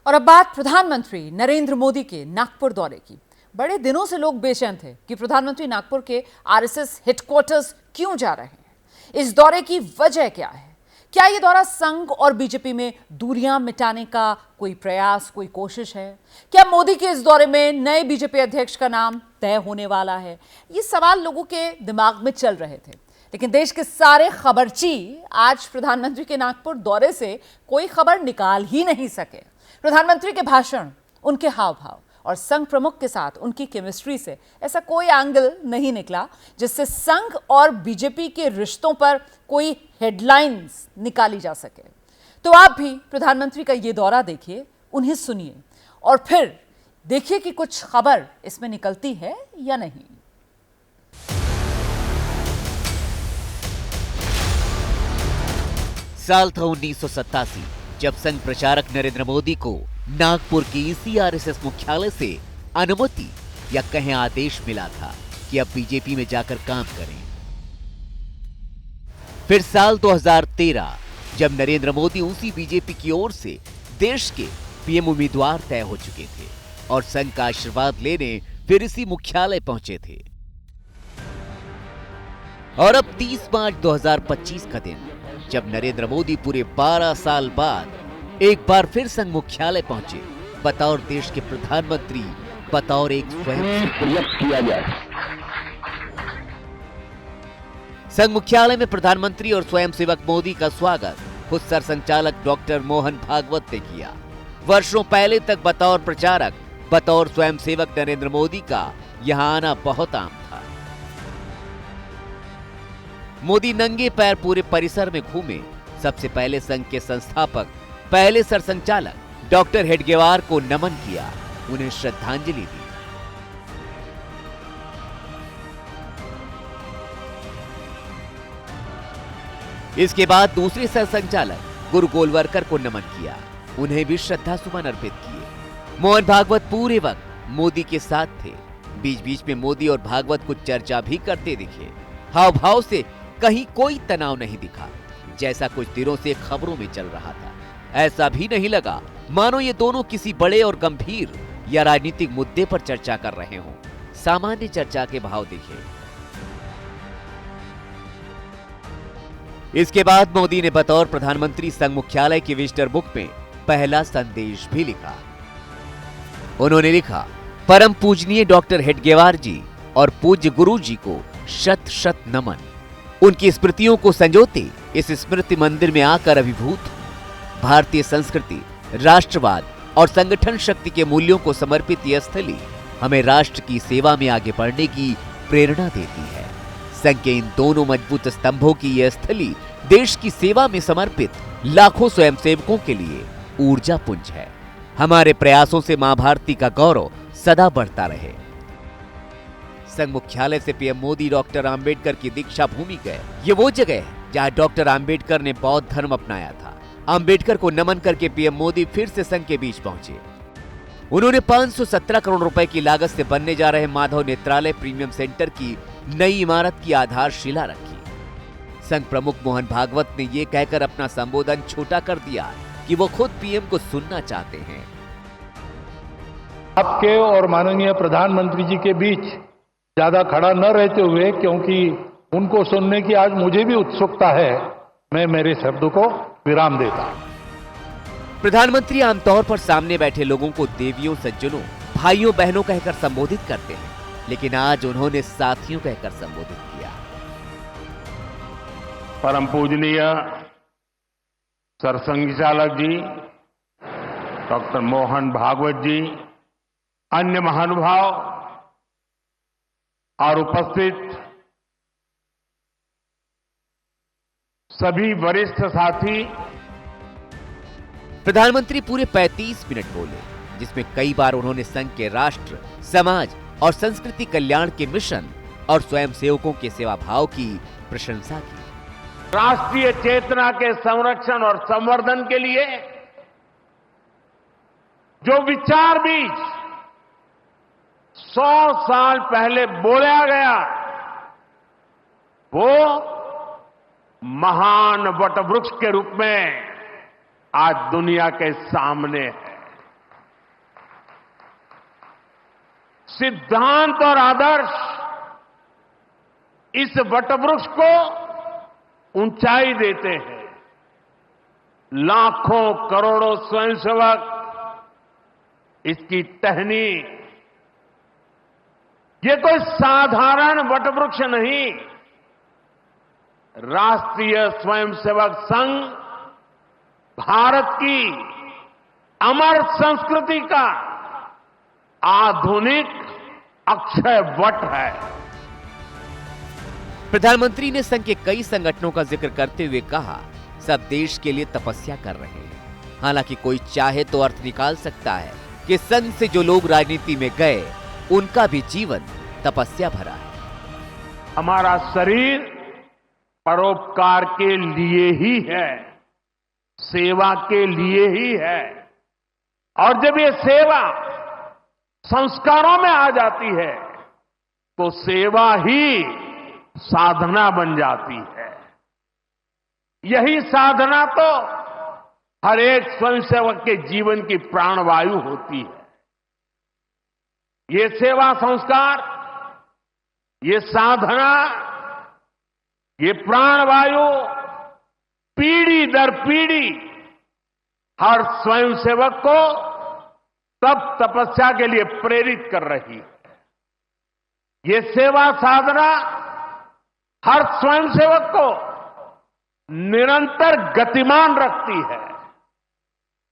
और अब बात प्रधानमंत्री नरेंद्र मोदी के नागपुर दौरे की। बड़े दिनों से लोग बेचैन थे कि प्रधानमंत्री नागपुर के आरएसएस हेडक्वार्टर्स क्यों जा रहे हैं। इस दौरे की वजह क्या है? क्या यह दौरा संघ और बीजेपी में दूरियां मिटाने का कोई प्रयास, कोई कोशिश है? क्या मोदी के इस दौरे में नए बीजेपी अध्यक्ष का नाम तय होने वाला है? ये सवाल लोगों के दिमाग में चल रहे थे, लेकिन देश के सारे खबरची आज प्रधानमंत्री के नागपुर दौरे से कोई खबर निकाल ही नहीं सके। प्रधानमंत्री के भाषण, उनके हाव भाव और संघ प्रमुख के साथ उनकी केमिस्ट्री से ऐसा कोई एंगल नहीं निकला जिससे संघ और बीजेपी के रिश्तों पर कोई हेडलाइंस निकाली जा सके। तो आप भी प्रधानमंत्री का ये दौरा देखिए, उन्हें सुनिए और फिर देखिए कि कुछ खबर इसमें निकलती है या नहीं। साल था 1987 जब संघ प्रचारक नरेंद्र मोदी को नागपुर की इसी आरएसएस मुख्यालय से अनुमति या कहें आदेश मिला था कि अब बीजेपी में जाकर काम करें। फिर साल 2013 जब नरेंद्र मोदी उसी बीजेपी की ओर से देश के पीएम उम्मीदवार तय हो चुके थे और संघ का आशीर्वाद लेने फिर इसी मुख्यालय पहुंचे थे। और अब 30 मार्च 2025 का दिन जब नरेंद्र मोदी पूरे 12 साल बाद एक बार फिर संघ मुख्यालय पहुंचे, बतौर देश के प्रधानमंत्री, बतौर एक संघ मुख्यालय में प्रधानमंत्री और स्वयंसेवक मोदी का स्वागत खुद सरसंचालक डॉक्टर मोहन भागवत ने किया। वर्षों पहले तक बतौर प्रचारक, बतौर स्वयंसेवक नरेंद्र मोदी का यहां आना बहुत आम था। मोदी नंगे पैर पूरे परिसर में घूमे। सबसे पहले संघ के संस्थापक, पहले सरसंचालक डॉक्टर हेडगेवार को नमन किया, उन्हें श्रद्धांजलि दी। इसके बाद दूसरे सरसंचालक गुरु गोलवरकर को नमन किया, उन्हें भी श्रद्धा सुमन अर्पित किए। मोहन भागवत पूरे वक्त मोदी के साथ थे। बीच बीच में मोदी और भागवत कुछ चर्चा भी करते दिखे। हाव भाव से कहीं कोई तनाव नहीं दिखा, जैसा कुछ दिनों से खबरों में चल रहा था। ऐसा भी नहीं लगा मानो ये दोनों किसी बड़े और गंभीर या राजनीतिक मुद्दे पर चर्चा कर रहे हों। सामान्य चर्चा के भाव दिखे। इसके बाद मोदी ने बतौर प्रधानमंत्री संघ मुख्यालय की विजिटर बुक में पहला संदेश भी लिखा। उन्होंने लिखा, परम पूजनीय डॉक्टर हेडगेवार जी और पूज्य गुरु जी को शत शत नमन। उनकी स्मृतियों को संजोते इस स्मृति मंदिर में आकर अभिभूत हूं। भारतीय संस्कृति, राष्ट्रवाद और संगठन शक्ति के मूल्यों को समर्पित यह स्थली हमें राष्ट्र की सेवा में आगे बढ़ने की प्रेरणा देती है। संघ के इन दोनों मजबूत स्तंभों की यह स्थली देश की सेवा में समर्पित लाखों स्वयंसेवकों के लिए ऊर्जा पुंज है। हमारे प्रयासों से मां भारती का गौरव सदा बढ़ता रहे। संघ मुख्यालय से पीएम मोदी डॉक्टर आंबेडकर की दीक्षा भूमि गए। ये वो जगह है जहां डॉक्टर आंबेडकर ने बौद्ध धर्म अपनाया था। आंबेडकर को नमन करके पीएम मोदी फिर से संघ के बीच पहुंचे। उन्होंने 517 करोड़ रुपए की लागत से बनने जा रहे माधव नेत्रालय प्रीमियम सेंटर की नई इमारत की आधारशिला रखी। संघ प्रमुख मोहन भागवत ने यह कहकर अपना संबोधन छोटा कर दिया कि वो खुद पीएम को सुनना चाहते हैं। आपके और माननीय प्रधानमंत्री जी के बीच ज्यादा खड़ा न रहते हुए, क्योंकि उनको सुनने की आज मुझे भी उत्सुकता है, मैं मेरे शब्द को विराम देता हूं। प्रधानमंत्री आमतौर पर सामने बैठे लोगों को देवियों, सज्जनों, भाइयों, बहनों कहकर संबोधित करते हैं, लेकिन आज उन्होंने साथियों कहकर संबोधित किया। परम पूजनीय सरसंघचालक जी डॉक्टर मोहन भागवत जी, अन्य महानुभाव और उपस्थित सभी वरिष्ठ साथी। प्रधानमंत्री पूरे 35 मिनट बोले, जिसमें कई बार उन्होंने संघ के राष्ट्र, समाज और संस्कृति कल्याण के मिशन और स्वयंसेवकों के सेवा भाव की प्रशंसा की। राष्ट्रीय चेतना के संरक्षण और संवर्धन के लिए जो विचार बीज 100 साल पहले बोला गया, वो महान वटवृक्ष के रूप में आज दुनिया के सामने है। सिद्धांत और आदर्श इस वटवृक्ष को ऊंचाई देते हैं। लाखों करोड़ों स्वयंसेवक इसकी टहनी, ये कोई साधारण वटवृक्ष नहीं, राष्ट्रीय स्वयंसेवक संघ भारत की अमर संस्कृति का आधुनिक अक्षय वट है। प्रधानमंत्री ने संघ के कई संगठनों का जिक्र करते हुए कहा, सब देश के लिए तपस्या कर रहे हैं। हालांकि कोई चाहे तो अर्थ निकाल सकता है कि संघ से जो लोग राजनीति में गए उनका भी जीवन तपस्या भरा है। हमारा शरीर परोपकार के लिए ही है, सेवा के लिए ही है, और जब ये सेवा संस्कारों में आ जाती है तो सेवा ही साधना बन जाती है। यही साधना तो हर एक स्वयंसेवक के जीवन की प्राणवायु होती है। ये सेवा संस्कार, ये साधना, ये प्राणवायु पीढ़ी दर पीढ़ी हर स्वयंसेवक को तप तपस्या के लिए प्रेरित कर रही है। ये सेवा साधना हर स्वयंसेवक को निरंतर गतिमान रखती है,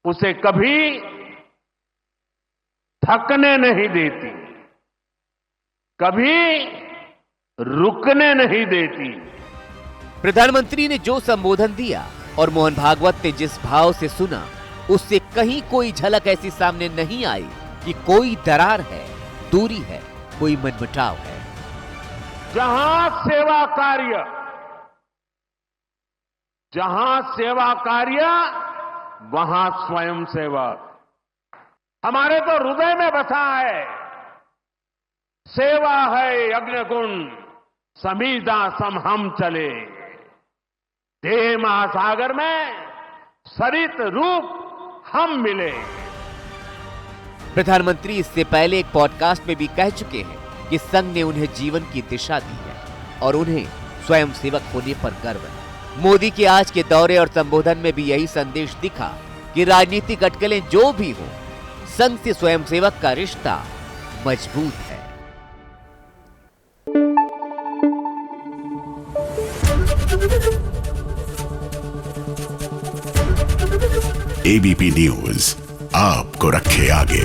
उसे कभी थकने नहीं देती, कभी रुकने नहीं देती। प्रधानमंत्री ने जो संबोधन दिया और मोहन भागवत ने जिस भाव से सुना, उससे कहीं कोई झलक ऐसी सामने नहीं आई कि कोई दरार है, दूरी है, कोई मनमुटाव है। जहां सेवा कार्य वहां स्वयं सेवक। हमारे तो हृदय में बसा है, सेवा है अग्निकुंड समीधा सम हम चले, देह महासागर में सरित रूप हम मिले। प्रधानमंत्री इससे पहले एक पॉडकास्ट में भी कह चुके हैं कि संघ ने उन्हें जीवन की दिशा दी है और उन्हें स्वयं सेवक होने पर गर्व है। मोदी के आज के दौरे और संबोधन में भी यही संदेश दिखा कि राजनीतिक अटकलें जो भी हो, संघ से स्वयं सेवक का रिश्ता मजबूत है। एबीपी न्यूज आपको रखे आगे।